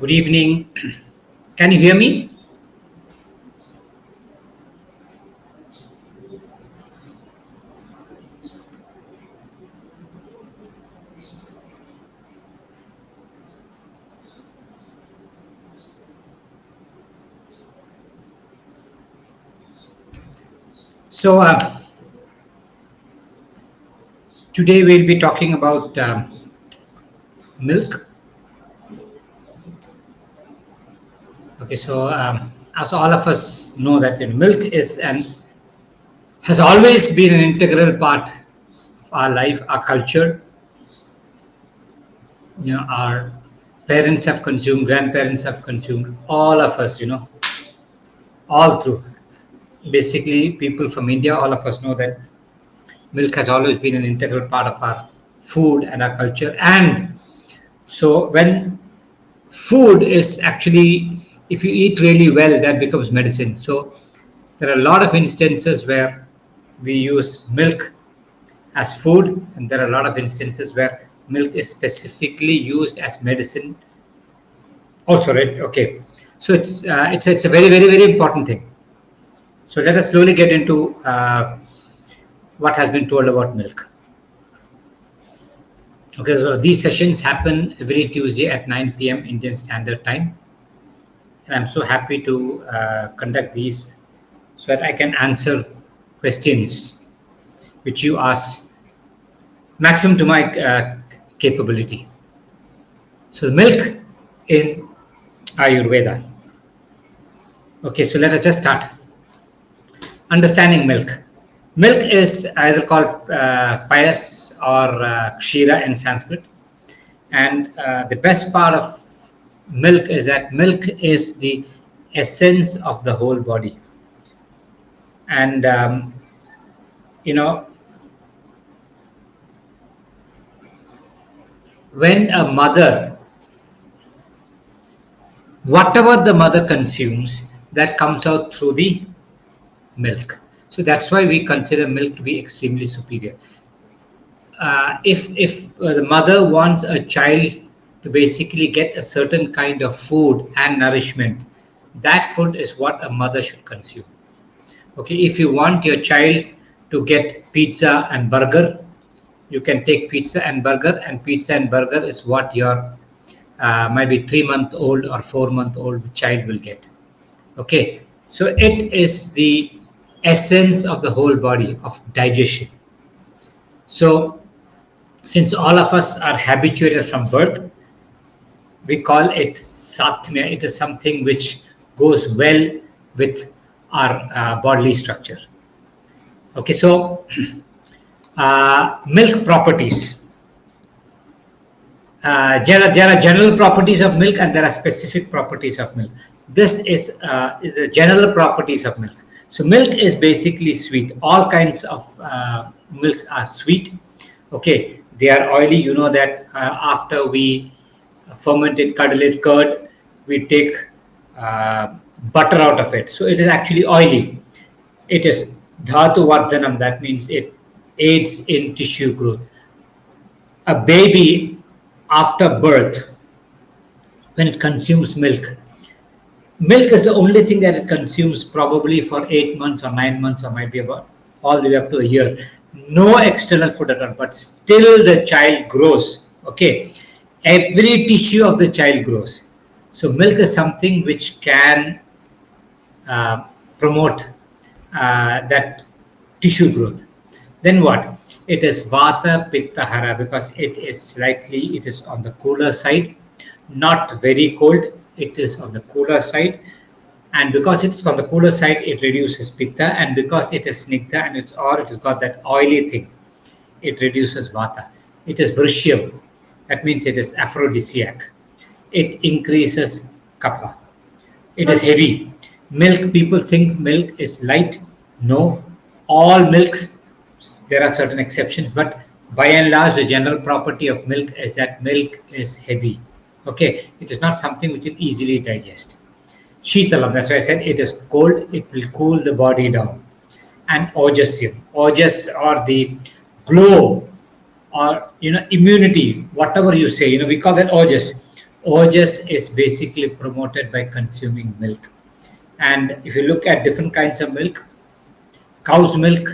Good evening. Can you hear me? So today we'll be talking about milk. Okay, so as all of us know that milk is and has always been an integral part of our life, our culture. Our parents have consumed, grandparents have consumed, all of us. All through. Basically, people from India, all of us know that milk has always been an integral part of our food and our culture. And so when food is actually, if you eat really well, that becomes medicine. So there are a lot of instances where we use milk as food, and there are a lot of instances where milk is specifically used as medicine also, right? Okay, so it's a very, very, very important thing. So let us slowly get into what has been told about milk. Okay, so these sessions happen every Tuesday at 9 p.m. Indian Standard Time. And I'm so happy to conduct these so that I can answer questions which you asked maximum to my capability. So the milk in Ayurveda. Okay, so let us just start. Understanding milk. Milk is either called payas or kshira in Sanskrit. And the best part of milk is that milk is the essence of the whole body. And, when a mother, whatever the mother consumes, that comes out through the milk. So that's why we consider milk to be extremely superior. If the mother wants a child to basically get a certain kind of food and nourishment, that food is what a mother should consume. Okay, if you want your child to get pizza and burger, you can take pizza and burger is what your might be 3-month-old or 4-month-old child will get. Okay, so it is the essence of the whole body of digestion. So since all of us are habituated from birth, we call it satmya. It is something which goes well with our bodily structure. Okay, so milk properties. There are general properties of milk and there are specific properties of milk. This is the general properties of milk. So milk is basically sweet. All kinds of milks are sweet. Okay, they are oily. You know that after we ferment it, curdle it, curd, we take butter out of it. So it is actually oily. It is dhatu vardhanam. That means it aids in tissue growth. A baby after birth, when it consumes milk, milk is the only thing that it consumes probably for 8 months or 9 months or might be about all the way up to a year. No external food at all, but still the child grows. Okay, every tissue of the child grows. So milk is something which can promote that tissue growth. Then what? It is vata pitta hara because it is on the cooler side, not very cold. It is on the cooler side, and because it's on the cooler side, it reduces pitta, and because it is snigdha and it has got that oily thing, it reduces vata. It is vrishyam, that means it is aphrodisiac. It increases kapha. It is heavy. Milk, people think milk is light. No, all milks, there are certain exceptions, but by and large, the general property of milk is that milk is heavy. Okay, it is not something which will easily digest. Sheetalam, that's why I said it is cold, it will cool the body down. And ojasyam, ojas or the glow or immunity, whatever you say, we call that ojas. Ojas is basically promoted by consuming milk. And if you look at different kinds of milk, cow's milk,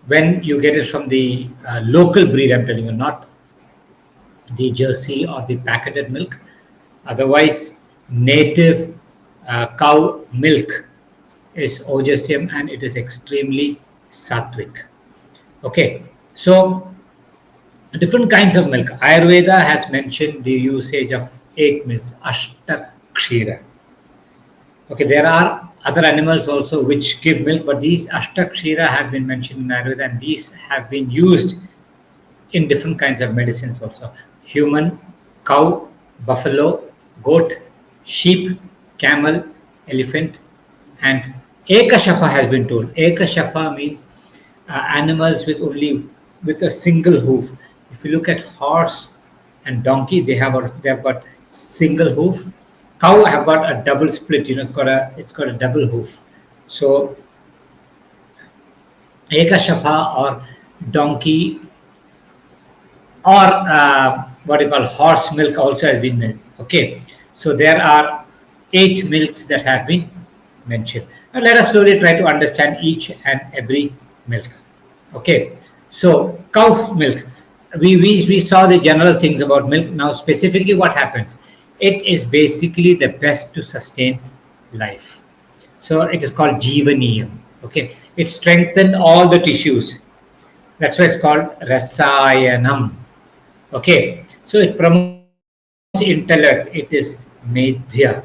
when you get it from the local breed, I'm telling you, not the Jersey or the packeted milk. Otherwise, native cow milk is Ojasium and it is extremely sattvic. Okay, so different kinds of milk. Ayurveda has mentioned the usage of 8 milks, Ashtakshira. Okay, there are other animals also which give milk, but these Ashtakshira have been mentioned in Ayurveda and these have been used in different kinds of medicines also. Human, cow, buffalo, goat, sheep, camel, elephant, and Ekashapa has been told. Ekashapa means animals with a single hoof. If you look at horse and donkey, they have got single hoof. Cow have got a double split. It's got a double hoof. So Ekashapa or donkey or what you call horse milk also has been milk. Okay, so there are 8 milks that have been mentioned. Now let us slowly try to understand each and every milk. Okay, so cow milk. We saw the general things about milk. Now specifically what happens? It is basically the best to sustain life. So it is called Jeevaniyam. Okay, it strengthens all the tissues. That's why it's called Rasayanam. Okay, so it promotes intellect. It is Medhya.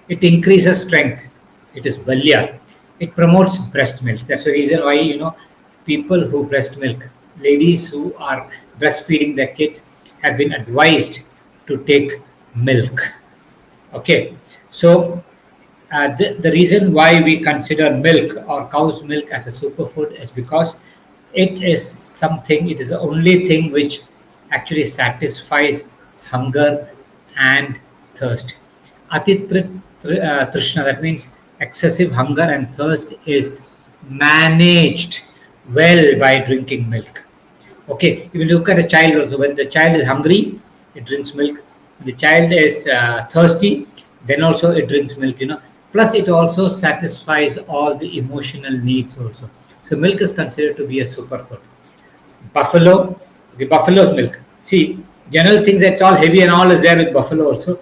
It increases strength. It is Balya. It promotes breast milk. That's the reason why people who breast milk, ladies who are breastfeeding their kids, have been advised to take milk. Okay, so the reason why we consider milk or cow's milk as a superfood is because it is the only thing which actually satisfies hunger and thirst. Trishna, that means excessive hunger and thirst, is managed well by drinking milk. Okay, if you look at a child also, when the child is hungry, it drinks milk. The child is thirsty, then also it drinks milk. Plus it also satisfies all the emotional needs also. So milk is considered to be a superfood. Buffalo, the buffalo's milk. See, general things that's all heavy and all is there with buffalo also,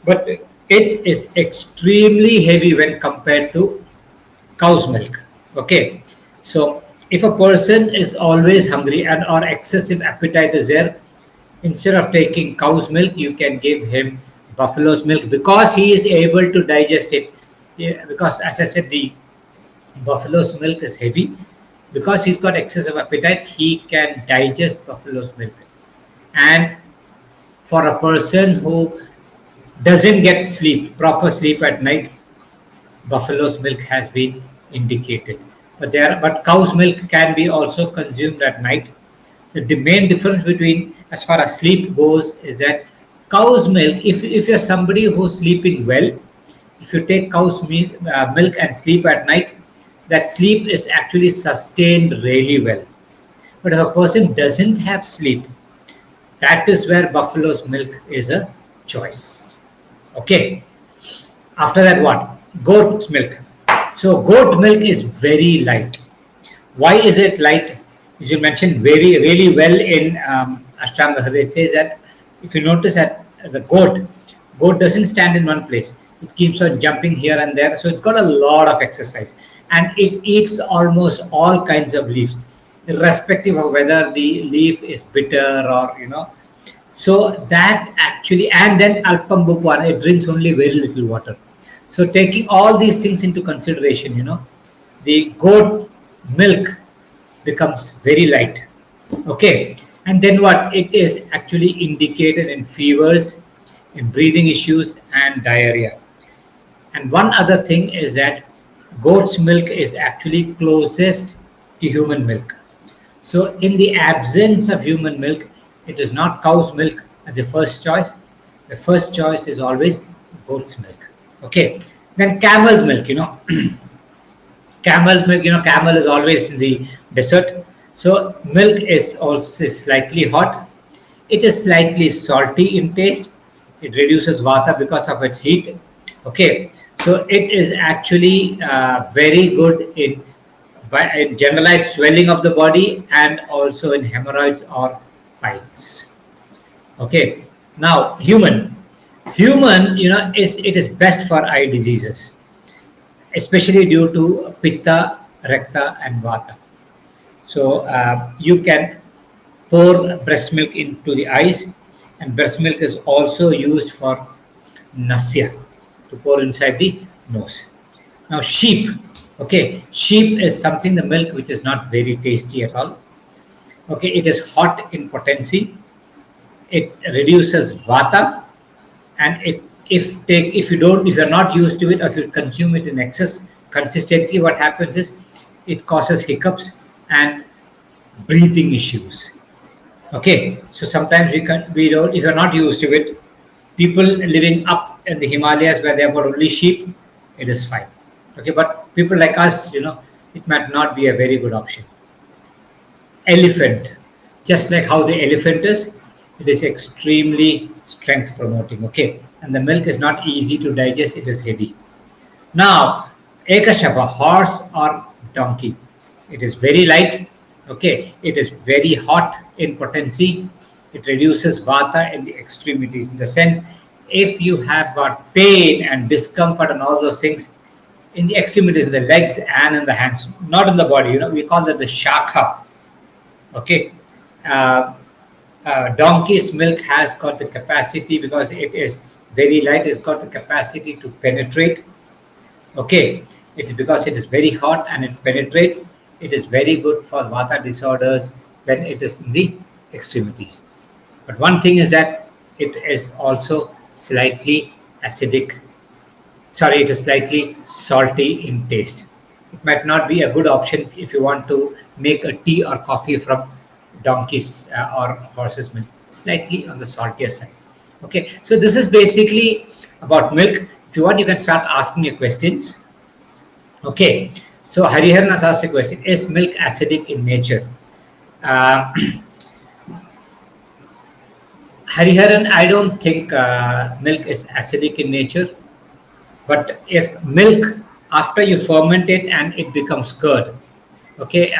but it is extremely heavy when compared to cow's milk. Okay, so if a person is always hungry and or excessive appetite is there, instead of taking cow's milk, you can give him buffalo's milk because he is able to digest it. Yeah, because as I said, the buffalo's milk is heavy. Because he's got excessive appetite, he can digest buffalo's milk. And for a person who doesn't get proper sleep at night, buffalo's milk has been indicated. But cow's milk can be also consumed at night. The main difference between as far as sleep goes is that cow's milk, if you're somebody who's sleeping well, if you take cow's milk and sleep at night, that sleep is actually sustained really well. But if a person doesn't have sleep, that is where buffalo's milk is a choice. Okay. After that, what? Goat's milk. So goat milk is very light. Why is it light? As you mentioned really well in Ashtanga, it says that if you notice that the goat doesn't stand in one place. It keeps on jumping here and there. So it's got a lot of exercise. And it eats almost all kinds of leaves, irrespective of whether the leaf is bitter or So that actually, and then alpam bhupana, it drinks only very little water. So taking all these things into consideration, the goat milk becomes very light. Okay, and then what? It is actually indicated in fevers, in breathing issues, and diarrhea. And one other thing is that goat's milk is actually closest to human milk. So in the absence of human milk, it is not cow's milk as the first choice. The first choice is always goat's milk. Okay. Then camel's milk, camel's milk, camel is always in the desert. So milk is also slightly hot. It is slightly salty in taste. It reduces vata because of its heat. Okay, so it is actually very good in generalized swelling of the body and also in hemorrhoids or piles. Okay, now human, it is best for eye diseases, especially due to pitta, rakta, and vata. So you can pour breast milk into the eyes, and breast milk is also used for nasya, to pour inside the nose. Now sheep, okay, sheep is something, the milk which is not very tasty at all. Okay, it is hot in potency. It reduces vata, and if you're not used to it, or if you consume it in excess consistently, what happens is it causes hiccups and breathing issues. Okay, so sometimes we don't, if you're not used to it, people living up in the Himalayas where they have got only sheep, it is fine. Okay, but people like us, it might not be a very good option. Elephant, just like how the elephant is, it is extremely strength promoting. Okay, and the milk is not easy to digest, it is heavy. Now, ekashapa, horse or donkey, it is very light. Okay, it is very hot in potency. It reduces vata in the extremities, in the sense, if you have got pain and discomfort and all those things in the extremities, in the legs and in the hands, not in the body, we call that the shakha. Okay, donkey's milk has got the capacity, because it is very light, it's got the capacity to penetrate. Okay, it's because it is very hot and it penetrates. It is very good for vata disorders when it is in the extremities. But one thing is that it is also slightly acidic. Sorry, it is slightly salty in taste. It might not be a good option if you want to make a tea or coffee from donkeys or horses' milk. Slightly on the saltier side. Okay, so this is basically about milk. If you want, you can start asking your questions. Okay, so Hariharan has asked a question: is milk acidic in nature? Hariharan, I don't think milk is acidic in nature. But if milk, after you ferment it and it becomes curd, okay,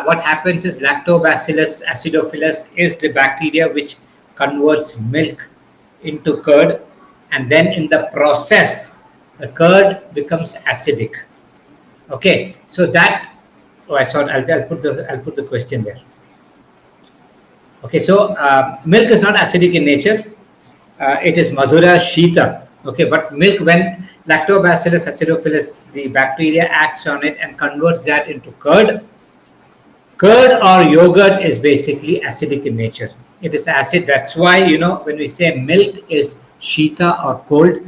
what happens is Lactobacillus acidophilus is the bacteria which converts milk into curd, and then in the process, the curd becomes acidic. Okay, so that. Oh, I saw. I'll put the question there. Okay, so milk is not acidic in nature. It is madhura shita. Okay, but milk, when Lactobacillus acidophilus, the bacteria acts on it and converts that into curd. Curd or yogurt is basically acidic in nature. It is acid. That's why, when we say milk is shita or cold,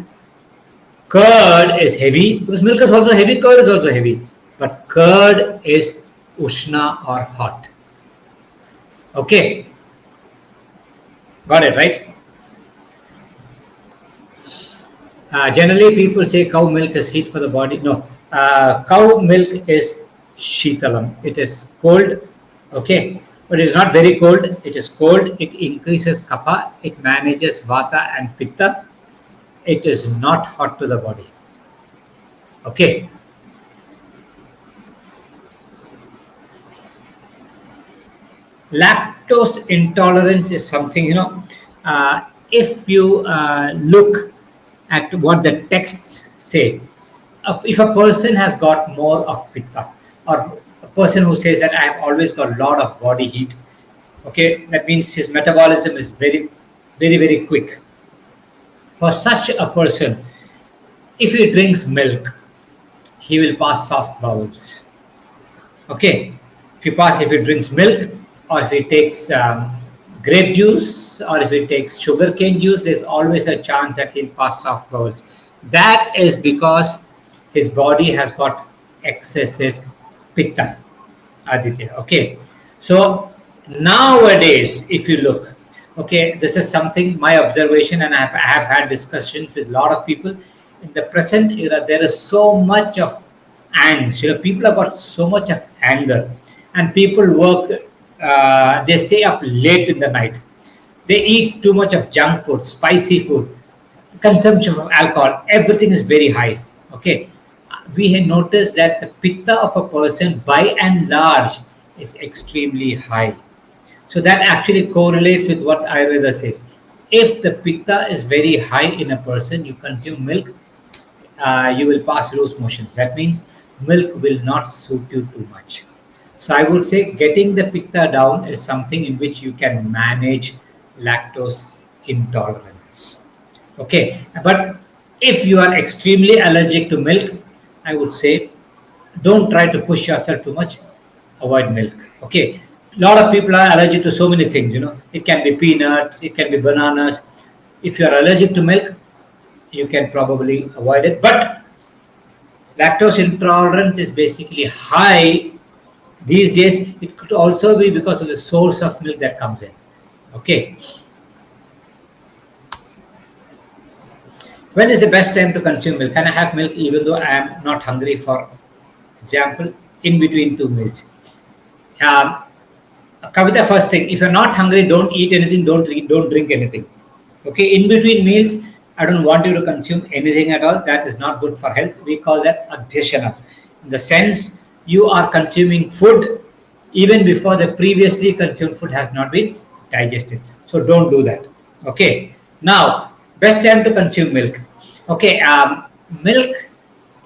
curd is heavy, because milk is also heavy, curd is also heavy. But curd is ushna or hot. Okay. Got it, right? Generally, people say cow milk is heat for the body. No, cow milk is shitalam. It is cold, okay, but it is not very cold. It is cold. It increases kapha. It manages vata and pitta. It is not hot to the body. Okay. Lactose intolerance is something, if you look at what the texts say, if a person has got more of pitta, or a person who says that I have always got a lot of body heat, okay, that means his metabolism is very, very, very quick. For such a person, if he drinks milk, he will pass soft bowels. Okay, if he drinks milk, or if he takes grape juice, or if he takes sugarcane juice, there's always a chance that he'll pass soft bowels. That is because his body has got excessive pitta, Aditya. Okay, so nowadays, if you look, okay, this is something, my observation, and I have had discussions with a lot of people. In the present era, there is so much of angst. People have got so much of anger, and people work. They stay up late in the night. They eat too much of junk food, spicy food. consumption of alcohol, everything is very high. Okay, we have noticed that the pitta of a person by and large is extremely high. So that actually correlates with what Ayurveda says. If the pitta is very high in a person, you consume milk, you will pass loose motions. That means milk will not suit you too much. So I would say getting the pitta down is something in which you can manage lactose intolerance. Okay, but if you are extremely allergic to milk, I would say don't try to push yourself too much. Avoid milk. Okay, a lot of people are allergic to so many things. It can be peanuts, it can be bananas. If you are allergic to milk, you can probably avoid it. But lactose intolerance is basically high these days. It could also be because of the source of milk that comes in. Okay. When is the best time to consume milk? Can I have milk even though I am not hungry? For example, in between two meals. Kavita, first thing, if you're not hungry, don't eat anything, don't drink anything. Okay, in between meals, I don't want you to consume anything at all. That is not good for health. We call that adhyasana. In the sense, you are consuming food even before the previously consumed food has not been digested. So don't do that. Okay. Now, best time to consume milk. Okay, milk.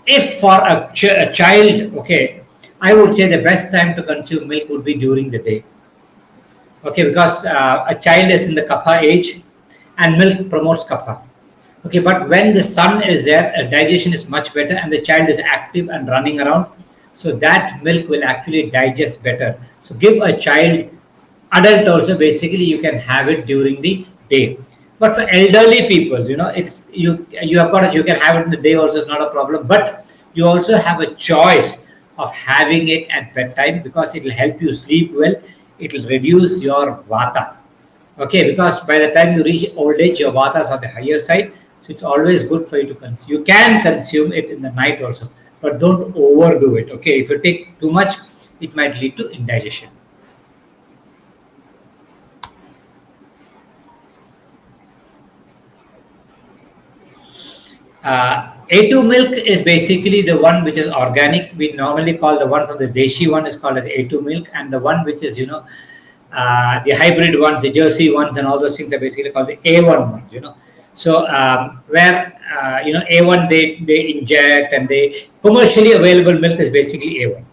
If for a child, okay, I would say the best time to consume milk would be during the day. Okay, because a child is in the kapha age, and milk promotes kapha. Okay, but when the sun is there, digestion is much better, and the child is active and running around, so that milk will actually digest better. So give a child, adult also, basically you can have it during the day. But for elderly people, it's you have got it. You can have it in the day also. It's not a problem. But you also have a choice of having it at bedtime because it will help you sleep well. It will reduce your vata. Okay, because by the time you reach old age, your vata is on the higher side. So it's always good for you to consume. You can consume it in the night also, but don't overdo it. Okay, if you take too much, it might lead to indigestion. A2 milk is basically the one which is organic. We normally call the one from the Deshi one is called as A2 milk, and the one which is the hybrid ones, the Jersey ones, and all those things are basically called the A1 ones. So where A1 they inject, and they commercially available milk is basically A1.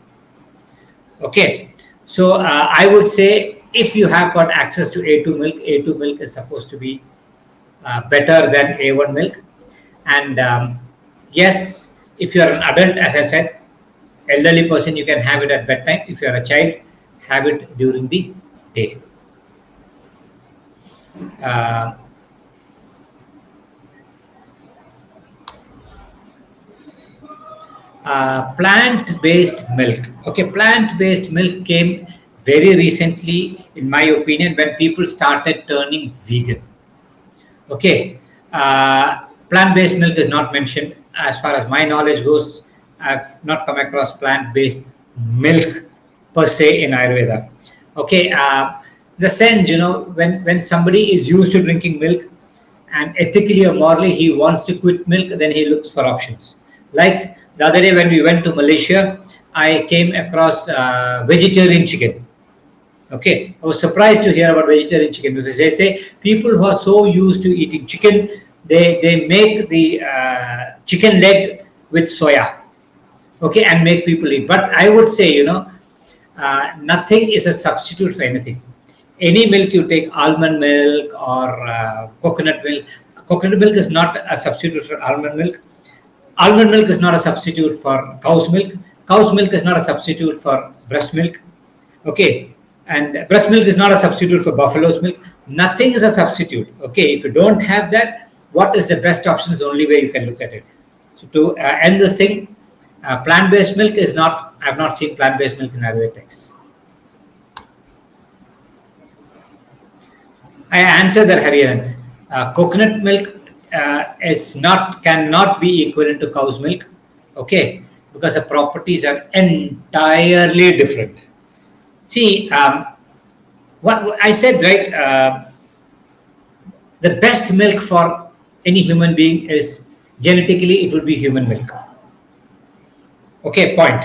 Okay, so I would say if you have got access to A2 milk is supposed to be better than A1 milk. And yes, if you are an adult, as I said, elderly person, you can have it at bedtime. If you are a child, have it during the day. Plant-based milk. Okay, plant-based milk came very recently, in my opinion, when people started turning vegan. Okay, plant-based milk is not mentioned. As far as my knowledge goes, I've not come across plant-based milk per se in Ayurveda. Okay, the sense, when somebody is used to drinking milk and ethically or morally he wants to quit milk, then he looks for options. Like the other day when we went to Malaysia, I came across vegetarian chicken. Okay, I was surprised to hear about vegetarian chicken because they say people who are so used to eating chicken, they make the chicken leg with soya, okay, and make people eat. But I would say, nothing is a substitute for anything. Any milk you take, almond milk or coconut milk. Coconut milk is not a substitute for almond milk. Almond milk is not a substitute for cow's milk. Cow's milk is not a substitute for breast milk. Okay, and breast milk is not a substitute for buffalo's milk. Nothing is a substitute. Okay, if you don't have that, what is the best option is the only way you can look at it. So to end this thing, plant-based milk is not, I have not seen plant-based milk in Ayurvedic texts. I answered that, Hariharan. Coconut milk cannot be equivalent to cow's milk, okay, because the properties are entirely different. See, what I said, right? The best milk for any human being is genetically, it would be human milk. Okay, point.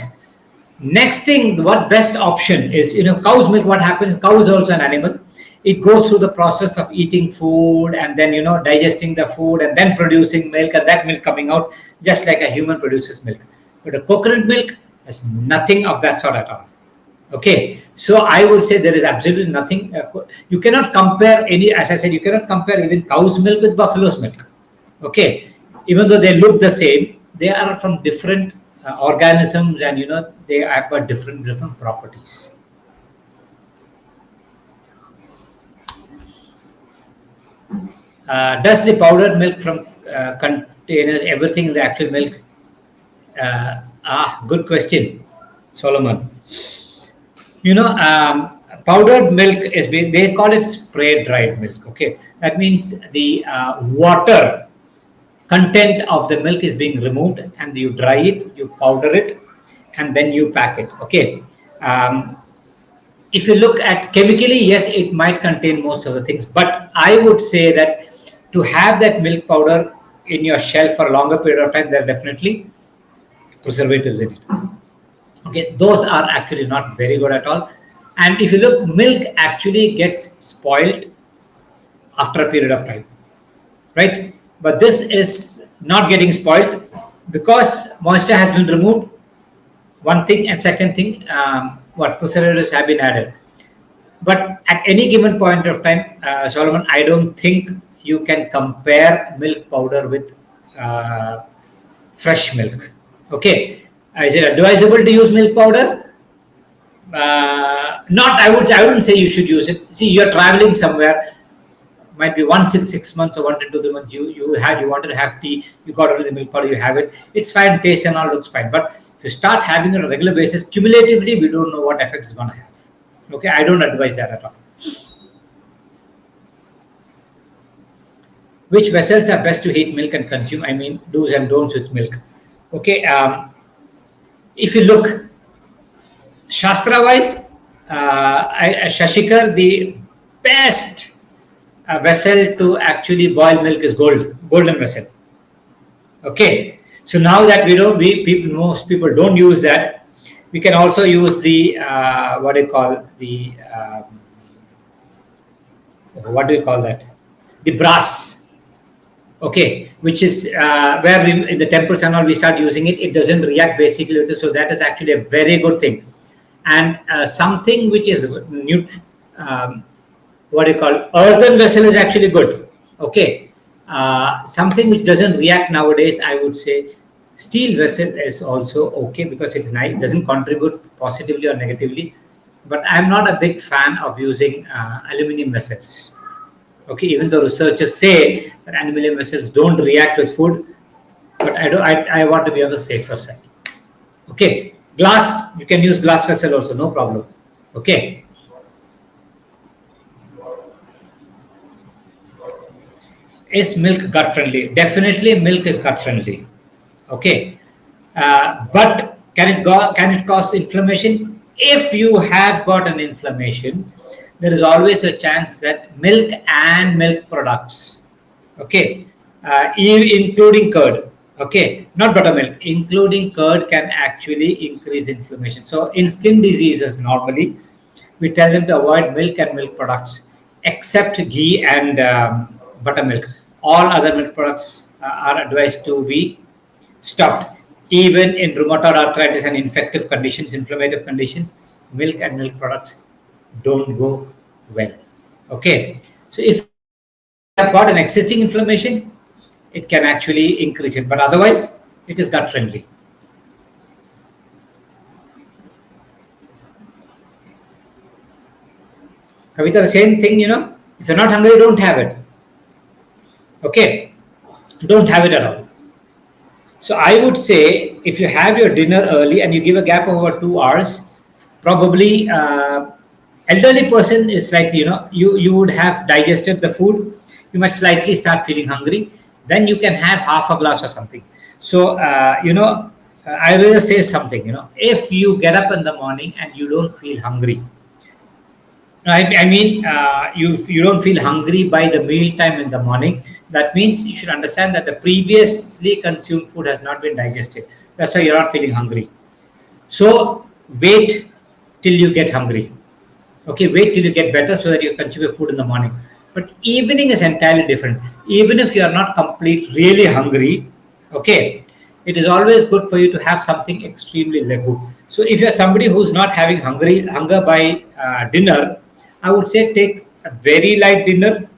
Next thing, what best option is, cow's milk. What happens? Cow is also an animal. It goes through the process of eating food and then, digesting the food and then producing milk, and that milk coming out just like a human produces milk. But a coconut milk has nothing of that sort at all. Okay, so I would say there is absolutely nothing. You cannot compare any, as I said, you cannot compare even cow's milk with buffalo's milk. Okay, even though they look the same, they are from different organisms, and they have got different properties. Does the powdered milk from containers everything in the actual milk? Good question, Solomon. Powdered milk is being, they call it spray dried milk. Okay, that means the water content of the milk is being removed, and you dry it, you powder it, and then you pack it. Okay, if you look at chemically, yes, it might contain most of the things, but I would say that to have that milk powder in your shelf for a longer period of time, there are definitely preservatives in it. Okay, those are actually not very good at all. And if you look, milk actually gets spoiled after a period of time, right? But this is not getting spoiled because moisture has been removed. One thing, and second thing, what preservatives have been added. But at any given point of time, Solomon, I don't think you can compare milk powder with fresh milk. Okay, is it advisable to use milk powder? Not. I wouldn't say you should use it. See, you're traveling somewhere. Might be once in 6 months or 1 to 2 months. You wanted to have tea. You got only the milk powder. You have it. It's fine. Taste and all looks fine. But if you start having it on a regular basis, cumulatively, we don't know what effect it's going to have. Okay, I don't advise that at all. Which vessels are best to heat milk and consume? I mean, do's and don'ts with milk. Okay, if you look Shastra wise, Shashikar, the best vessel to actually boil milk is golden vessel. Okay, so now that most people don't use that, we can also use the what do you call that? The brass. Okay, which is where in the temples and all we start using it. It doesn't react basically with it, so that is actually a very good thing. And something which is new, earthen vessel is actually good. Okay, something which doesn't react nowadays, I would say steel vessel is also okay because it's nice, it doesn't contribute positively or negatively. But I'm not a big fan of using aluminum vessels. Okay, even though researchers say that aluminum vessels don't react with food, but I want to be on the safer side. Okay, glass, you can use glass vessel also, no problem. Okay. Is milk gut friendly? Definitely, milk is gut friendly. Okay, but can it cause inflammation? If you have got an inflammation, there is always a chance that milk and milk products, okay, including curd, okay, not buttermilk, including curd can actually increase inflammation. So in skin diseases, normally we tell them to avoid milk and milk products except ghee and buttermilk. All other milk products are advised to be stopped. Even in rheumatoid arthritis and infective conditions, inflammatory conditions, milk and milk products don't go well. Okay, so if you have got an existing inflammation, it can actually increase it, but otherwise it is gut friendly. Kavita, the same thing, if you're not hungry, don't have it. Okay, don't have it at all. So I would say if you have your dinner early and you give a gap of over 2 hours, probably elderly person is likely, you would have digested the food, you might slightly start feeling hungry, then you can have half a glass or something. So I will say something, if you get up in the morning and you don't feel hungry, I mean, you don't feel hungry by the meal time in the morning. That means you should understand that the previously consumed food has not been digested. That's why you're not feeling hungry. So wait till you get hungry. Okay, wait till you get better so that you consume your food in the morning. But evening is entirely different. Even if you are not really hungry, okay, it is always good for you to have something extremely legu. So if you're somebody who's not having hunger by dinner, I would say take a very light dinner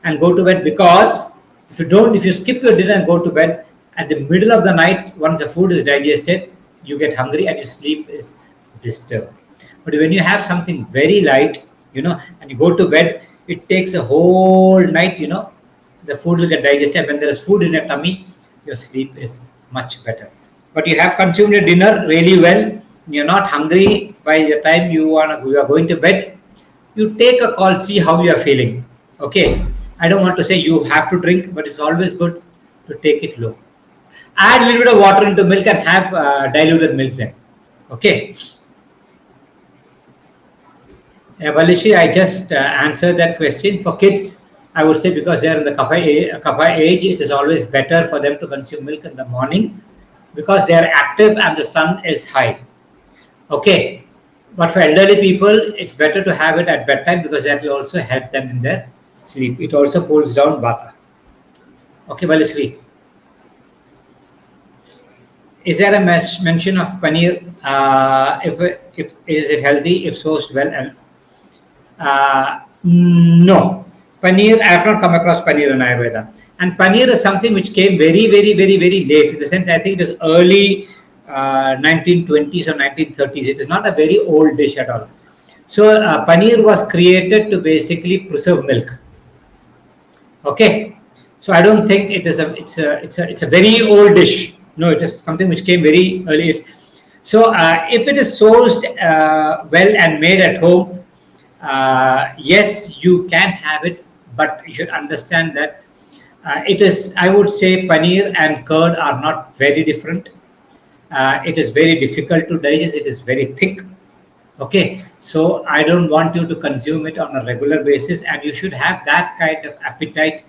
and go to bed, because if you skip your dinner and go to bed at the middle of the night, once the food is digested, you get hungry and your sleep is disturbed. But when you have something very light, and you go to bed, it takes a whole night, the food will get digested. When there is food in your tummy, your sleep is much better. But you have consumed your dinner really well, you're not hungry by the time you are going to bed, you take a call, see how you are feeling. Okay, I don't want to say you have to drink, but it's always good to take it low. Add a little bit of water into milk and have diluted milk then. Okay. Valishri, I just answered that question. For kids, I would say because they are in the kapha age, it is always better for them to consume milk in the morning because they are active and the sun is high. Okay. But for elderly people, it's better to have it at bedtime because that will also help them in their sleep. It also pulls down vata. Okay, Valishri. Is there a mention of paneer? If is it healthy if sourced well? And no, paneer. I have not come across paneer in Ayurveda. And paneer is something which came very, very, very, very late. In the sense, I think it is early 1920s or 1930s. It is not a very old dish at all. So paneer was created to basically preserve milk. Okay, so I don't think it is it's a very old dish. No, it is something which came very early. So if it is sourced well and made at home, yes, you can have it, but you should understand that it is, I would say, paneer and curd are not very different. It is very difficult to digest. It is very thick. Okay, so I don't want you to consume it on a regular basis, and you should have that kind of appetite,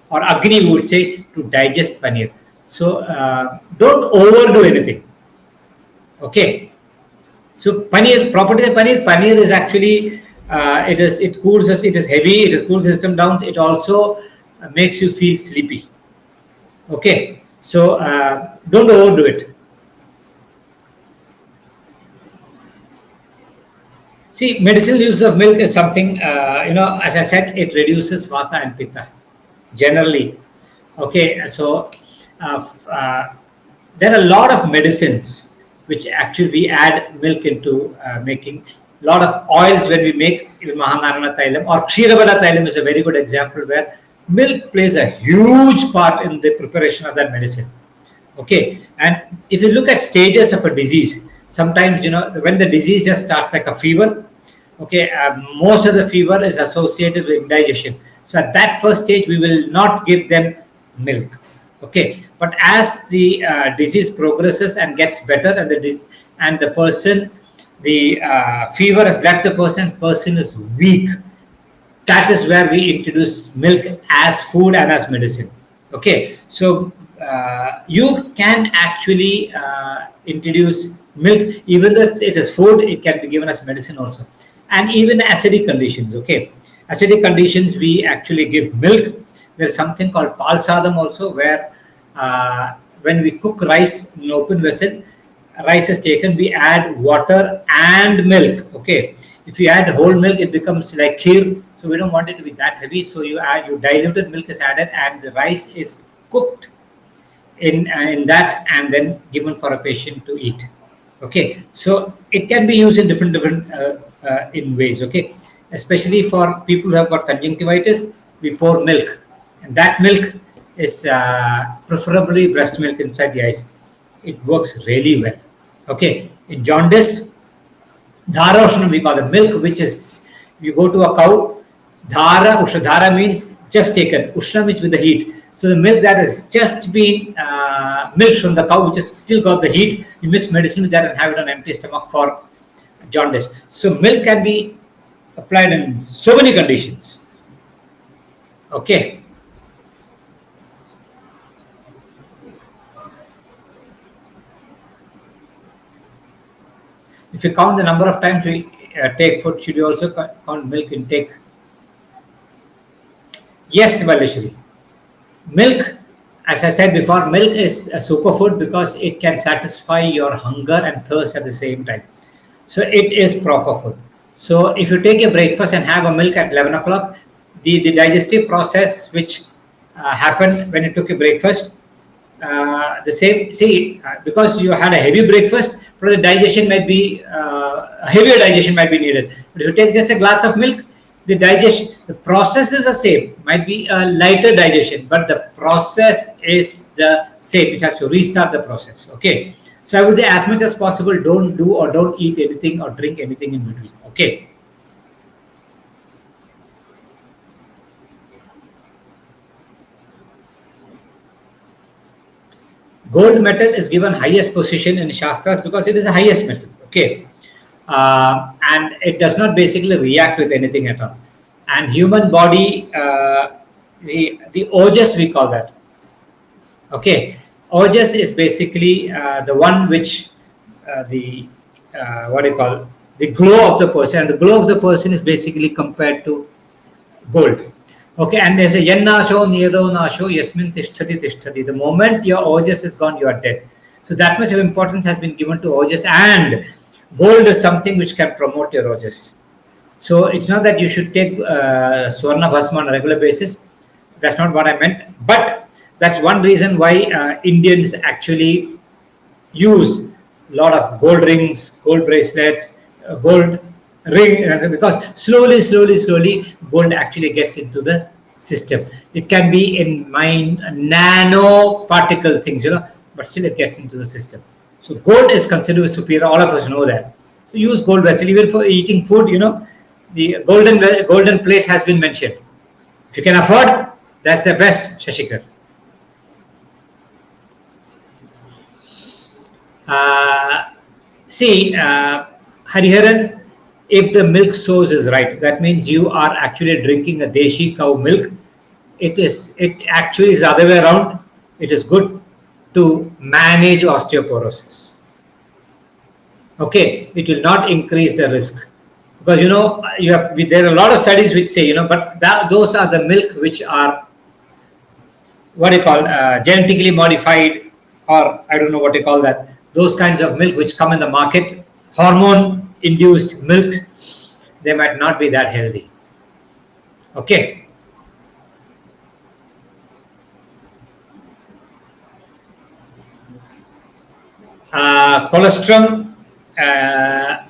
or agni would say, to digest paneer. So don't overdo anything. Okay, so property of paneer is actually it cools us. It is heavy. It cools the system down. It also makes you feel sleepy. Okay, so don't overdo it. See, medicinal use of milk is something, as I said, it reduces vata and pitta generally. Okay, so there are a lot of medicines which actually we add milk into making. A lot of oils when we make, even Mahanarana Thailam or Kshiravada Thailam is a very good example where milk plays a huge part in the preparation of that medicine. Okay, and if you look at stages of a disease, sometimes when the disease just starts like a fever, okay, most of the fever is associated with indigestion. So at that first stage, we will not give them milk. Okay, but as the disease progresses and gets better, and the person, the fever has left the person is weak. That is where we introduce milk as food and as medicine. Okay, so you can actually introduce milk, even though it is food, it can be given as medicine also. And even acidic conditions, okay, acidic conditions, we actually give milk. There's something called palsadam also, where when we cook rice in an open vessel, rice is taken, we add water and milk. Okay, if you add whole milk, it becomes like kheer. So we don't want it to be that heavy. So your diluted milk is added, and the rice is cooked in that, and then given for a patient to eat. Okay, so it can be used in different in ways. Okay, especially for people who have got conjunctivitis, we pour milk, and that milk is preferably breast milk inside the eyes. It works really well. Okay, in jaundice, dhara ushnam we call it, milk which is, you go to a cow, dhara ushna, dhara means just taken, ushna means with the heat. So the milk that has just been milked from the cow, which has still got the heat, you mix medicine with that and have it on empty stomach for jaundice. So milk can be applied in so many conditions. Okay. If you count the number of times we take food, should you also count milk intake? Yes, Valishri. Milk, as I said before, milk is a superfood because it can satisfy your hunger and thirst at the same time. So it is proper food. So if you take a breakfast and have a milk at 11 o'clock, the digestive process which happened when you took a breakfast, the same, see, because you had a heavy breakfast, for the digestion might be, a heavier digestion might be needed. But if you take just a glass of milk, the process is the same, might be a lighter digestion, but the process is the same. It has to restart the process. Okay. So I would say as much as possible, don't do or don't eat anything or drink anything in between. Okay. Gold metal is given highest position in Shastras because it is the highest metal. Okay. And it does not basically react with anything at all. And human body, the ojas we call that. Okay, ojas is basically the one which the what do you call, the glow of the person, and the glow of the person is basically compared to gold. Okay, and there's a yannasho niyado nasho yasmin tishtati tishtati. The moment your ojas is gone, you are dead. So that much of importance has been given to ojas, and gold is something which can promote your ojas. So it's not that you should take Swarna Bhasma on a regular basis. That's not what I meant. But that's one reason why Indians actually use a lot of gold rings, gold bracelets, gold ring, because slowly, gold actually gets into the system. It can be in nano particle things, but still it gets into the system. So gold is considered superior. All of us know that. So use gold vessel even for eating food. The golden plate has been mentioned. If you can afford, that's the best, Shashikar. See, Hariharan, if the milk source is right, that means you are actually drinking a Deshi cow milk. It actually is the other way around. It is good to manage osteoporosis. Okay, it will not increase the risk. Because there are a lot of studies which say, but those are the milk which are what you call genetically modified, or I don't know what you call that. Those kinds of milk which come in the market, hormone induced milks, they might not be that healthy. Okay.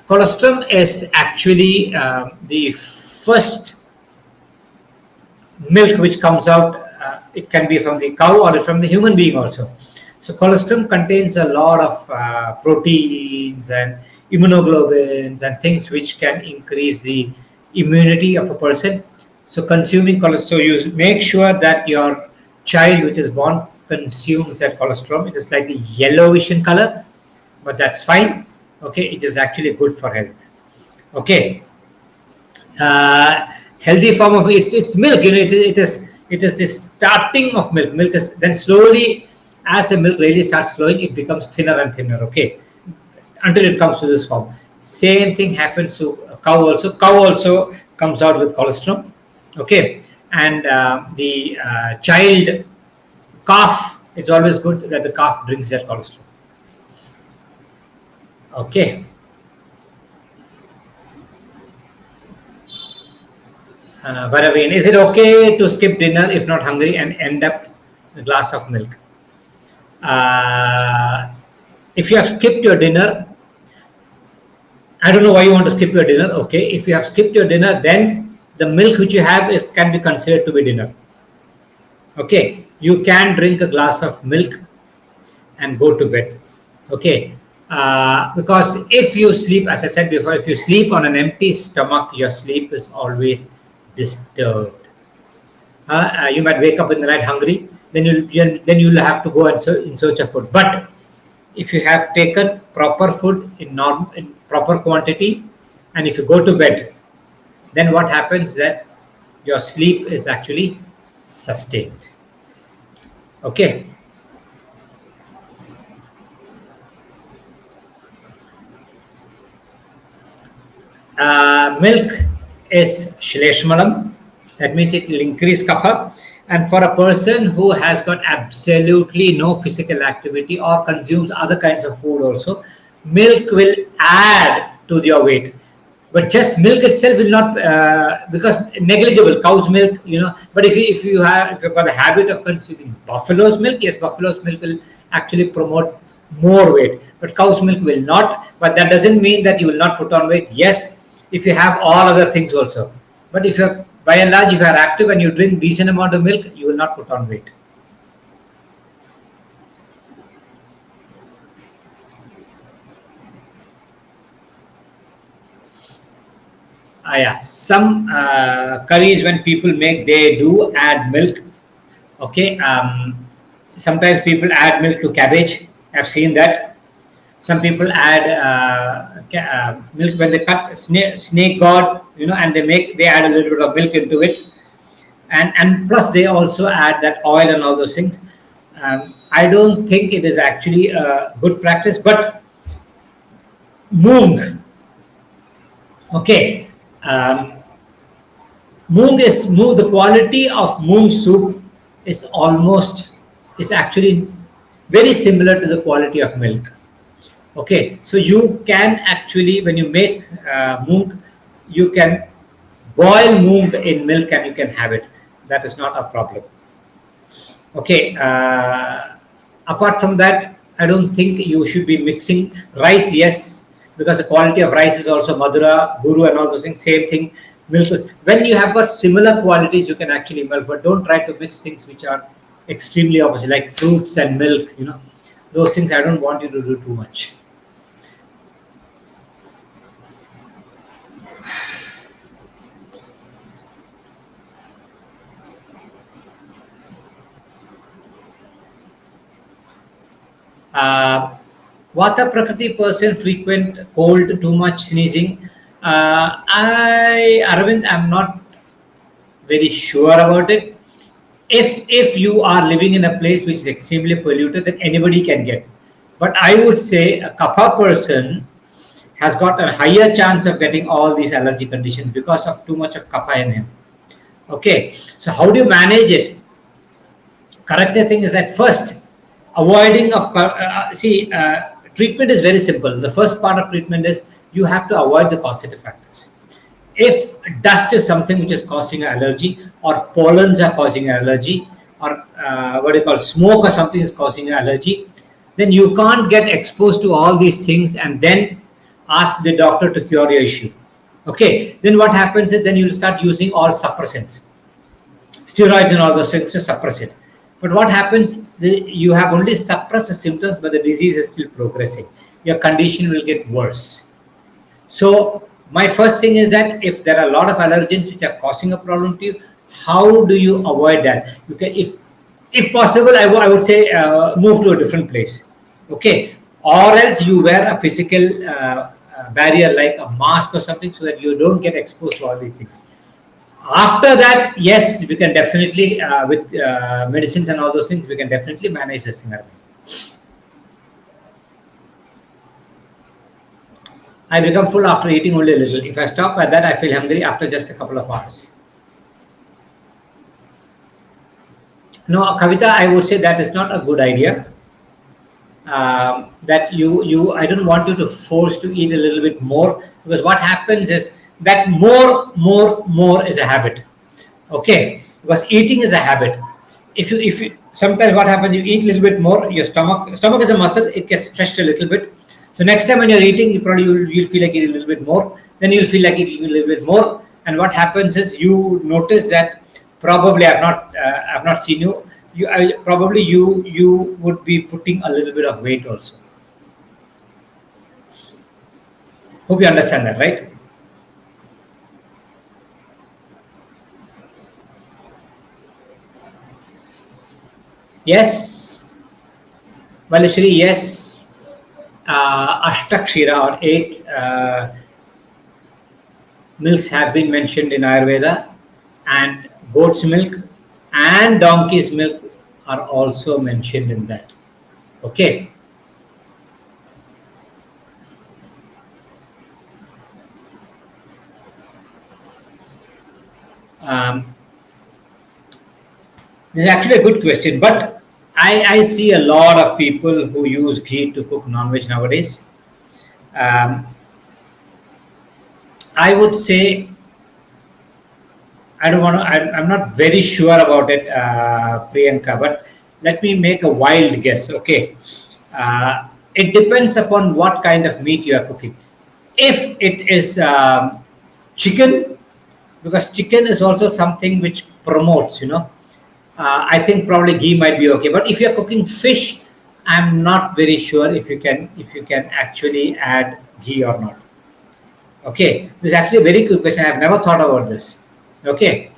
Colostrum is actually the first milk which comes out. It can be from the cow or from the human being also. So colostrum contains a lot of proteins and immunoglobulins and things which can increase the immunity of a person. So consuming colostrum, so you make sure that your child which is born consumes that colostrum. It is like a yellowish in color, but that's fine. Okay, it is actually good for health. Okay, healthy form of it's milk. It is the starting of milk. Milk is then slowly, as the milk really starts flowing, it becomes thinner and thinner. Okay, until it comes to this form. Same thing happens to a cow also. Cow also comes out with colostrum. Okay, and the child calf. It's always good that the calf drinks that colostrum. Okay. Varaveen, is it okay to skip dinner if not hungry and end up a glass of milk? If you have skipped your dinner, I don't know why you want to skip your dinner. Okay, if you have skipped your dinner, then the milk which you have can be considered to be dinner. Okay, you can drink a glass of milk and go to bed. Okay, because if you sleep, as I said before, if you sleep on an empty stomach, your sleep is always disturbed. You might wake up in the night hungry, then you'll have to go in search of food. But if you have taken proper food in proper quantity, and if you go to bed, then what happens that your sleep is actually sustained. Okay. Milk is shleshmalam. That means it will increase kapha. And for a person who has got absolutely no physical activity or consumes other kinds of food also, milk will add to your weight. But just milk itself will not, because negligible. Cow's milk, But if you've got a habit of consuming buffalo's milk, yes, buffalo's milk will actually promote more weight. But cow's milk will not. But that doesn't mean that you will not put on weight. Yes, if you have all other things also. But if you're by and large, if you are active and you drink decent amount of milk, you will not put on weight. Yeah, some curries when people make, they do add milk. Okay, sometimes people add milk to cabbage. I've seen that. Some people add milk when they cut snake god, and they add a little bit of milk into it, and plus they also add that oil and all those things. I don't think it is actually a good practice, but moong. Okay, moong. The quality of moong soup is actually very similar to the quality of milk. Okay, so you can actually, when you make moong, you can boil moong in milk and you can have it. That is not a problem. Okay, apart from that, I don't think you should be mixing rice. Yes, because the quality of rice is also madura, guru, and all those things. Same thing, milk. When you have got similar qualities, you can actually milk, but don't try to mix things which are extremely opposite, like fruits and milk. Those things I don't want you to do too much. Vata Prakriti person, frequent cold, too much sneezing. Arvind, I'm not very sure about it. If you are living in a place which is extremely polluted, then anybody can get. But I would say a kapha person has got a higher chance of getting all these allergy conditions because of too much of kapha in him. Okay, so how do you manage it? Correct thing is that first, avoiding of treatment is very simple. The first part of treatment is you have to avoid the causative factors. If dust is something which is causing an allergy, or pollens are causing an allergy, or smoke or something is causing an allergy, then you can't get exposed to all these things and then ask the doctor to cure your issue. Okay, then what happens is then you'll start using all suppressants, steroids and all those things to suppress it. But what happens, you have only suppressed the symptoms, but the disease is still progressing. Your condition will get worse. So my first thing is that if there are a lot of allergens which are causing a problem to you, how do you avoid that? You can, if possible, I would say move to a different place. Okay, or else you wear a physical barrier like a mask or something so that you don't get exposed to all these things. After that, yes, we can definitely, with medicines and all those things, we can definitely manage this thing. I become full after eating only a little. If I stop at that, I feel hungry after just a couple of hours. No, Kavita, I would say that is not a good idea. That I don't want you to force to eat a little bit more, because what happens is that more is a habit. Okay, because eating is a habit. If you sometimes what happens, you eat a little bit more, your stomach is a muscle, it gets stretched a little bit. So next time when you're eating, you'll feel like eating a little bit more, then you'll feel like eating a little bit more, and what happens is you notice that probably I've not seen you. You would be putting a little bit of weight also. Hope you understand that, right? Yes, Valishri, yes. Ashtakshira or 8 milks have been mentioned in Ayurveda, and goat's milk and donkey's milk are also mentioned in that. Okay. Um, this is actually a good question, but I see a lot of people who use ghee to cook non-veg nowadays. Um, I would say I don't want to. I'm not very sure about it, Priyanka. But let me make a wild guess. Okay, it depends upon what kind of meat you are cooking. If it is chicken, because chicken is also something which promotes. I think probably ghee might be okay. But if you are cooking fish, I'm not very sure if you can actually add ghee or not. Okay, this is actually a very good question. I've never thought about this. Okay,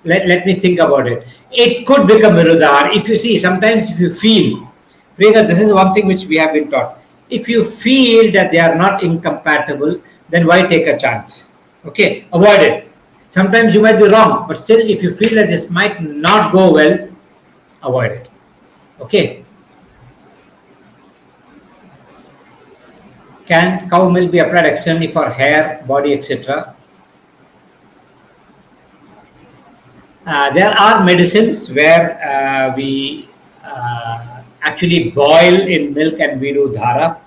let me think about it. It could become virudhar. If you see, sometimes if you feel, Priyanka, this is one thing which we have been taught. If you feel that they are not incompatible, then why take a chance? Okay, avoid it. Sometimes you might be wrong, but still, if you feel that this might not go well, avoid it. Okay, can cow milk be applied externally for hair, body, etc.? There are medicines where we actually boil in milk and we do dhara.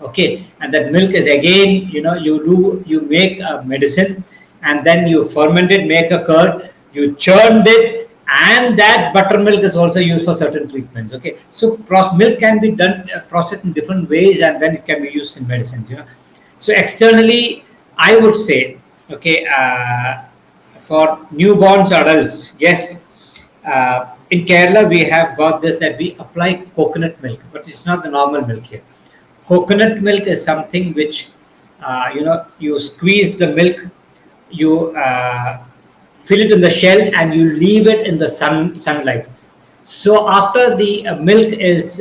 Okay, and that milk is again, you make a medicine and then you ferment it, make a curd, you churned it, and that buttermilk is also used for certain treatments. Okay, so milk can be done processed in different ways, and then it can be used in medicines. So externally, I would say, okay, for newborns, adults, yes. In Kerala, we have got this that we apply coconut milk, but it's not the normal milk here. Coconut milk is something which, you squeeze the milk, you fill it in the shell, and you leave it in the sunlight. So after the milk is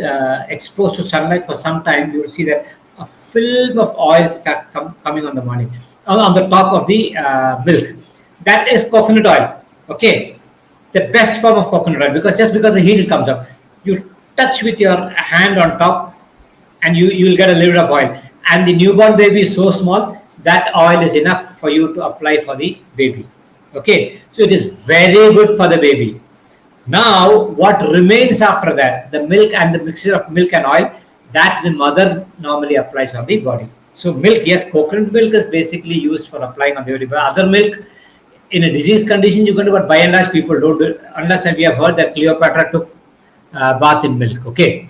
exposed to sunlight for some time, you will see that a film of oil starts coming on the morning, on the top of the milk. That is coconut oil. Okay, the best form of coconut oil, because just because the heat comes up, you touch with your hand on top, and you will get a little bit of oil. And the newborn baby is so small that oil is enough for you to apply for the baby. Okay, so it is very good for the baby. Now, what remains after that, the milk and the mixture of milk and oil, that the mother normally applies on the body. So milk, yes, coconut milk is basically used for applying on the body. But other milk, in a disease condition, you can do, but by and large, people don't do it, unless we have heard that Cleopatra took bath in milk. Okay.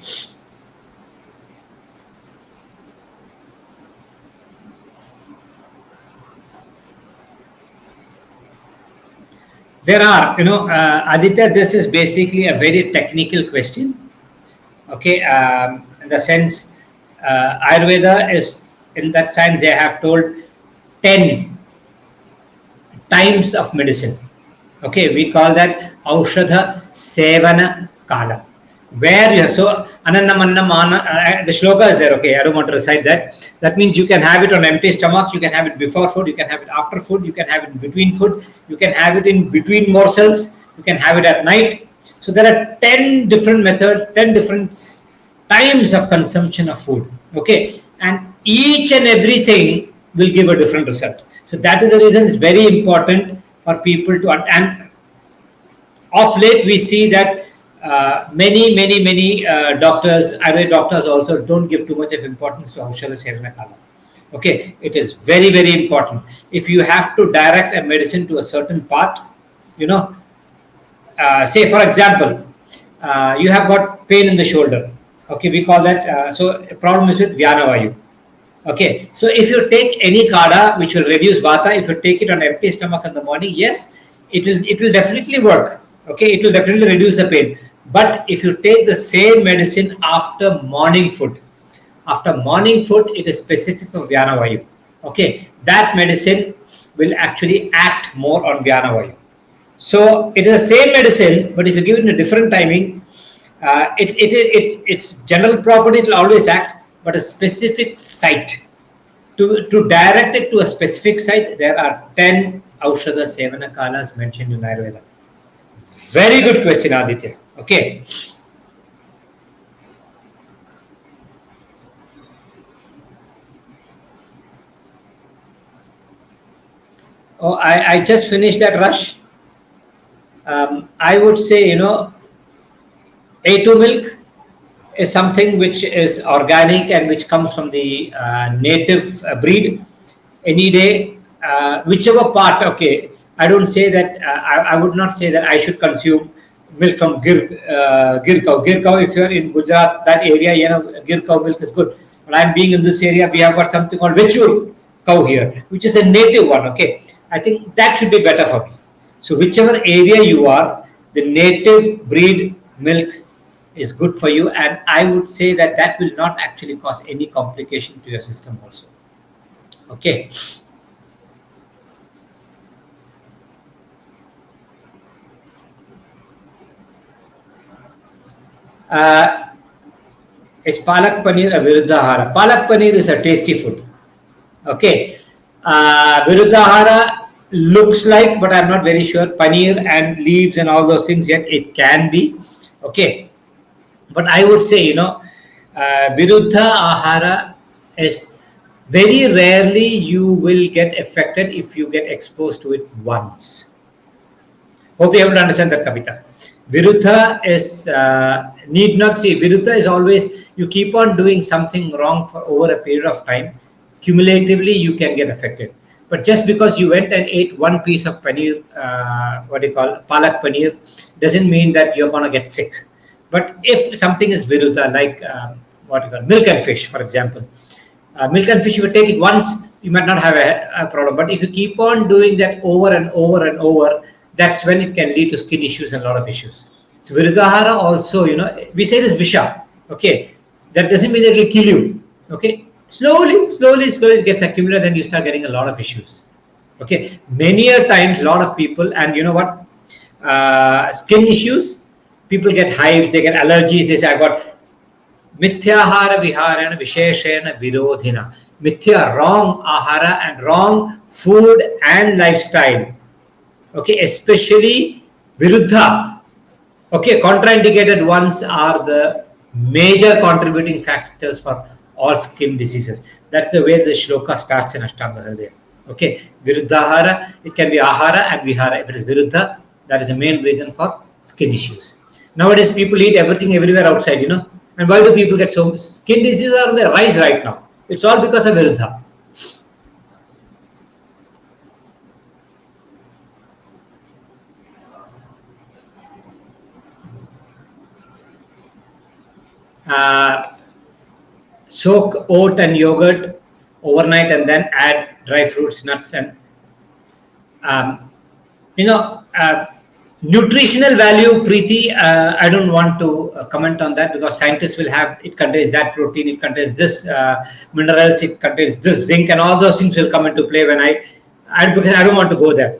There are, Aditya, this is basically a very technical question. Okay, in the sense, Ayurveda is, in that sense, they have told 10 times of medicine. Okay, we call that Aushadha Sevana Kala. Where you have, so Anannamanna, the shloka is there. Okay, I don't want to recite that. That means you can have it on empty stomach, you can have it before food, you can have it after food, you can have it in between food, you can have it in between morsels, you can have it at night. So there are 10 different methods, 10 different times of consumption of food. Okay, and each and everything will give a different result. So that is the reason it's very important for people to, and of late we see that many doctors, Ayurvedic doctors also don't give too much of importance to Aushadha Sevana Kala. Okay, it is very, very important. If you have to direct a medicine to a certain part, say for example, you have got pain in the shoulder. Okay, we call that, so a problem is with Vyanavayu. Okay, so if you take any kada which will reduce vata, if you take it on empty stomach in the morning, yes, it will definitely work. Okay, it will definitely reduce the pain. But if you take the same medicine after morning food, it is specific for Vyanavayu. Okay, that medicine will actually act more on Vyanavayu. So it is the same medicine, but if you give it in a different timing, its general property will always act, but a specific site To direct it to a specific site, there are 10 Aushadha Sevana Kalas mentioned in Ayurveda. Very good question, Aditya. Okay. Oh, I just finished that rush. I would say, A2 milk is something which is organic and which comes from the native breed. Any day, whichever part, okay, I don't say that, I would not say that I should consume milk from Gir cow. Gir cow, if you're in Gujarat, that area, Gir cow milk is good. But I'm being in this area, we have got something called Vechur cow here, which is a native one, okay. I think that should be better for me. So whichever area you are, the native breed milk is good for you, and I would say that that will not actually cause any complication to your system also. Okay. Is palak paneer a viruddhahara? Palak paneer is a tasty food. Okay. Viruddhahara looks like, but I'm not very sure. Paneer and leaves and all those things, yet it can be. Okay. But I would say, Viruddha Ahara is very rarely you will get affected if you get exposed to it once. Hope you able to understand that, Kavita. Viruddha is, need not see, Viruddha is always, you keep on doing something wrong for over a period of time, cumulatively you can get affected. But just because you went and ate one piece of paneer, palak paneer, doesn't mean that you're going to get sick. But if something is viruddha, like milk and fish, for example, milk and fish, if you take it once, you might not have a problem. But if you keep on doing that over and over and over, that's when it can lead to skin issues and a lot of issues. So viruddhahara also, we say this visha, okay, that doesn't mean that it will kill you, okay. Slowly it gets accumulated, then you start getting a lot of issues. Okay, many a times, a lot of people, and you know what, skin issues, people get hives, they get allergies, they say, I got mithyahara viharana visheshena virodhina. Mithya, wrong ahara and wrong food and lifestyle. Okay, especially viruddha. Okay, contraindicated ones are the major contributing factors for all skin diseases. That's the way the shloka starts in Ashtanga Hridaya. Okay, viruddhahara, it can be ahara and vihara. If it is viruddha, that is the main reason for skin issues. Nowadays, people eat everything everywhere outside, And why do people get so skin diseases are on the rise right now? It's all because of viruddha. Soak oat and yogurt overnight and then add dry fruits, nuts, and nutritional value, Preeti, I don't want to comment on that because scientists will have, it contains that protein, it contains this minerals, it contains this zinc, and all those things will come into play when because I don't want to go there.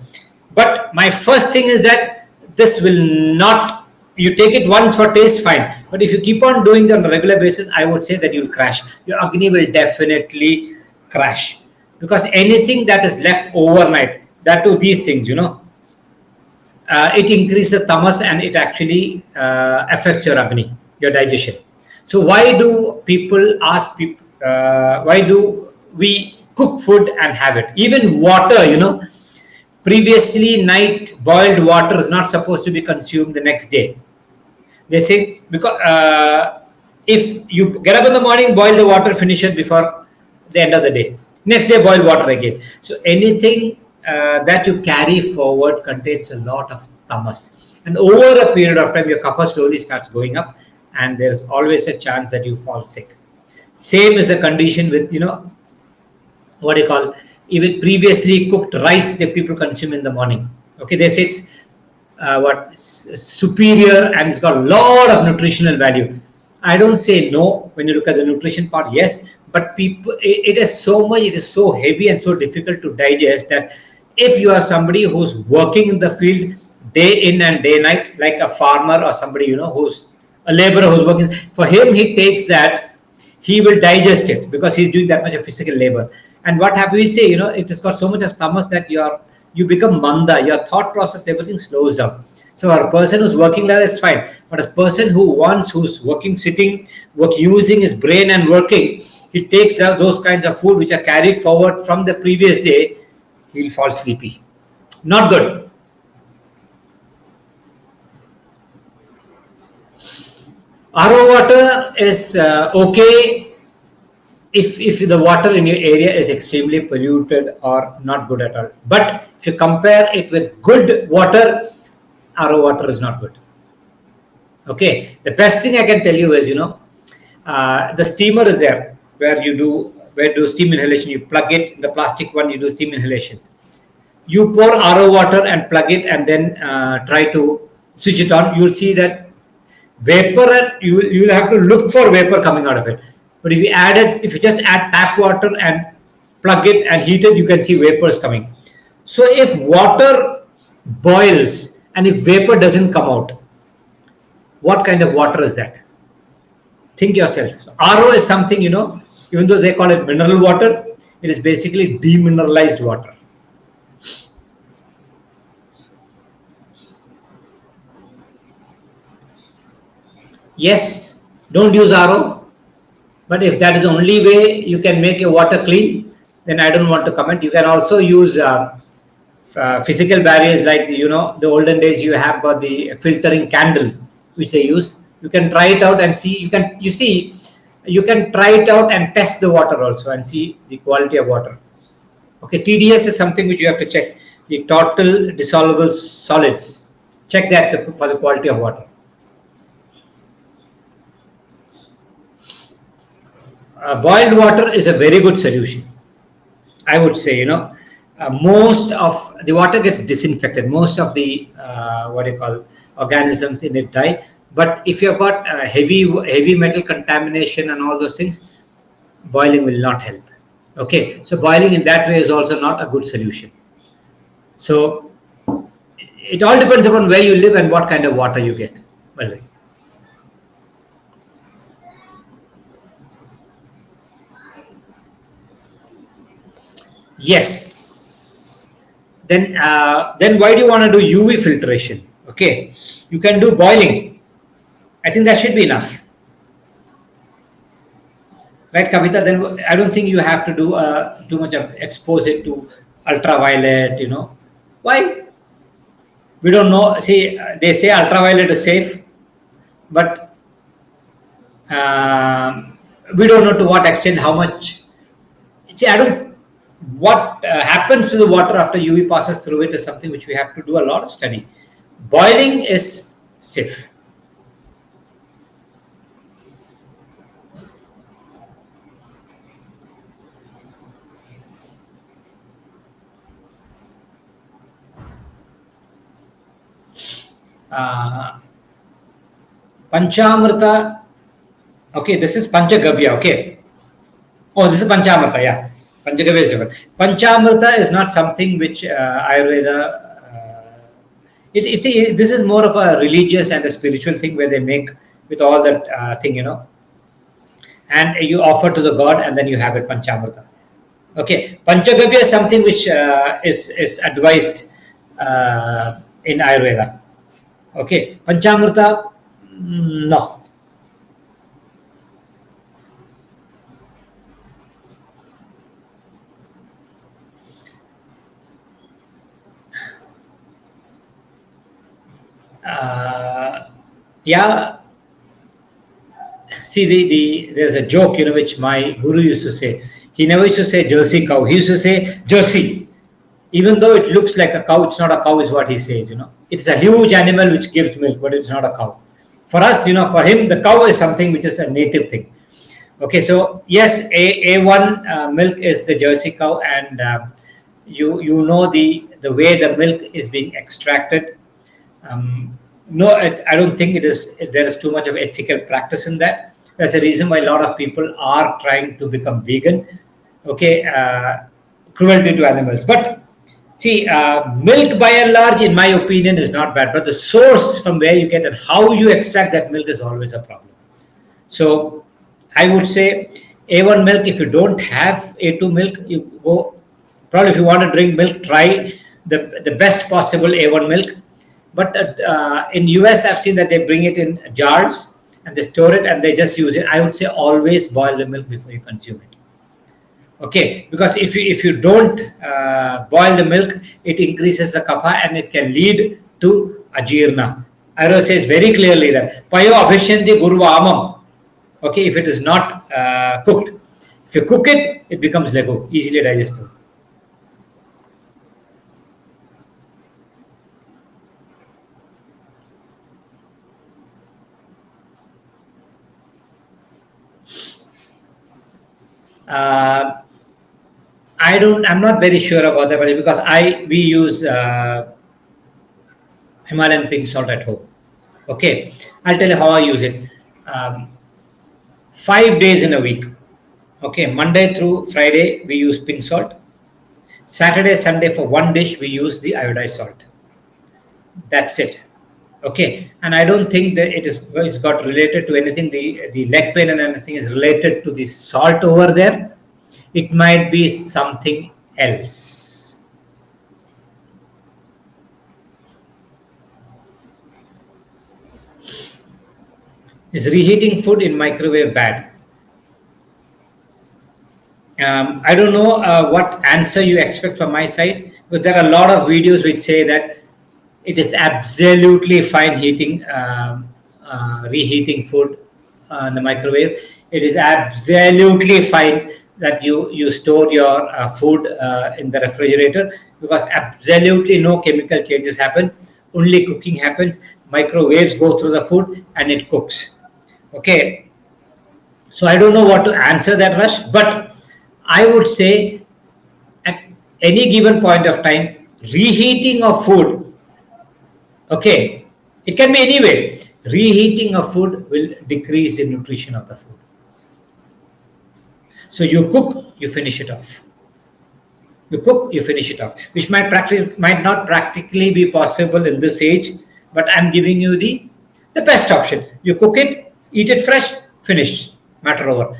But my first thing is that this will not, you take it once for taste, fine. But if you keep on doing that on a regular basis, I would say that you'll crash. Your Agni will definitely crash. Because anything that is left overnight, that to these things, it increases tamas and it actually affects your Agni, your digestion. So why do people ask people, why do we cook food and have it? Even water, previously night boiled water is not supposed to be consumed the next day. They say, because if you get up in the morning, boil the water, finish it before the end of the day. Next day, boil water again. So anything that you carry forward contains a lot of tamas. And over a period of time, your kapha slowly starts going up and there's always a chance that you fall sick. Same is a condition with, even previously cooked rice that people consume in the morning. Okay, they say it's superior and it's got a lot of nutritional value. I don't say no when you look at the nutrition part, yes, but people, it is so much, it is so heavy and so difficult to digest that if you are somebody who's working in the field day in and day night, like a farmer or somebody, who's a laborer who's working, for him, he takes that, he will digest it because he's doing that much of physical labor. And what have we say? It has got so much of tamas that you become manda. Your thought process, everything slows down. So a person who's working like that is fine, but a person who's working, sitting, using his brain and working, he takes those kinds of food which are carried forward from the previous day. He'll fall sleepy. Not good. RO water is okay if the water in your area is extremely polluted or not good at all. But if you compare it with good water, RO water is not good. Okay, the best thing I can tell you is, the steamer is there where you do steam inhalation. You plug it in the plastic one, you do steam inhalation. You pour RO water and plug it, and then try to switch it on. You'll see that vapor, and you will have to look for vapor coming out of it. But if you just add tap water and plug it and heat it, you can see vapors coming. So if water boils and if vapor doesn't come out, what kind of water is that? Think yourself. RO is something, even though they call it mineral water, it is basically demineralized water. Yes, don't use RO. But if that is the only way you can make your water clean, then I don't want to comment. You can also use physical barriers, like the olden days. You have got the filtering candle which they use. You can try it out and see. You can try it out and test the water also and see the quality of water. Okay, TDS is something which you have to check. The total dissolvable solids. Check that for the quality of water. Boiled water is a very good solution. I would say, most of the water gets disinfected. Most of the organisms in it die. But if you've got heavy metal contamination and all those things, boiling will not help. Okay, so boiling in that way is also not a good solution. So it all depends upon where you live and what kind of water you get. Well, yes. Then why do you want to do UV filtration? Okay, you can do boiling. I think that should be enough, right, Kavita? Then I don't think you have to do too much of expose it to ultraviolet. Why? We don't know. See, they say ultraviolet is safe, but we don't know to what extent, how much. See, what happens to the water after UV passes through it is something which we have to do a lot of study. Boiling is safe. Panchamrita. Okay, this is Panchagavya. Okay. Oh, this is Panchamrita. Yeah. Panchagavya is different. Panchamrita is not something which Ayurveda. This is more of a religious and a spiritual thing where they make with all that thing, and you offer to the god, and then you have it Panchamrita. Okay, Panchagavya is something which is advised in Ayurveda. Okay, Panchamrita, no. Yeah. See, there's a joke, which my guru used to say. He never used to say Jersey cow. He used to say Jersey. Even though it looks like a cow, it's not a cow, is what he says. It's a huge animal which gives milk, but it's not a cow. For us, for him, the cow is something which is a native thing. Okay, so yes, A1 milk is the Jersey cow, and you know the way the milk is being extracted. No, I don't think there is too much of ethical practice in that. That's the reason why a lot of people are trying to become vegan. Okay, cruelty to animals. But see, milk by and large, in my opinion, is not bad. But the source from where you get and how you extract that milk is always a problem. So I would say A1 milk, if you don't have A2 milk, you go, probably if you want to drink milk, try the best possible A1 milk. But in US, I've seen that they bring it in jars and they store it and they just use it. I would say always boil the milk before you consume it. Okay, because if you don't boil the milk, it increases the kapha and it can lead to ajirna. Ayurveda says very clearly that payo abhishyanti gurvamam. Okay, if it is not cooked, if you cook it, it becomes legu, easily digestible. I'm not very sure about that, because we use Himalayan pink salt at home. Okay, I'll tell you how I use it. 5 days in a week. Okay, Monday through Friday we use pink salt. Saturday, Sunday for one dish we use the iodized salt. That's it. Okay, and I don't think that it's got related to anything. The leg pain and anything is related to the salt over there. It might be something else. Is reheating food in microwave bad? I don't know what answer you expect from my side, but there are a lot of videos which say that it is absolutely fine reheating food in the microwave. It is absolutely fine that you store your food in the refrigerator, because absolutely no chemical changes happen. Only cooking happens. Microwaves go through the food and it cooks. Okay. So I don't know what to answer that, Rush, but I would say at any given point of time, reheating of food, okay, it can be any way. Reheating of food will decrease the nutrition of the food. So you cook, you finish it off. You cook, you finish it off, which might not practically be possible in this age, but I'm giving you the best option. You cook it, eat it fresh, finished, matter over.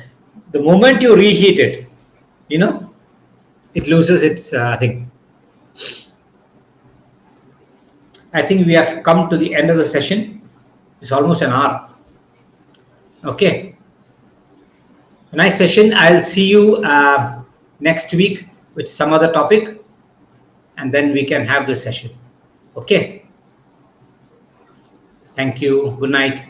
The moment you reheat it, it loses its thing. I think we have come to the end of the session. It's almost an hour. Okay. A nice session. I'll see you next week with some other topic, and then we can have this session. Okay. Thank you. Good night.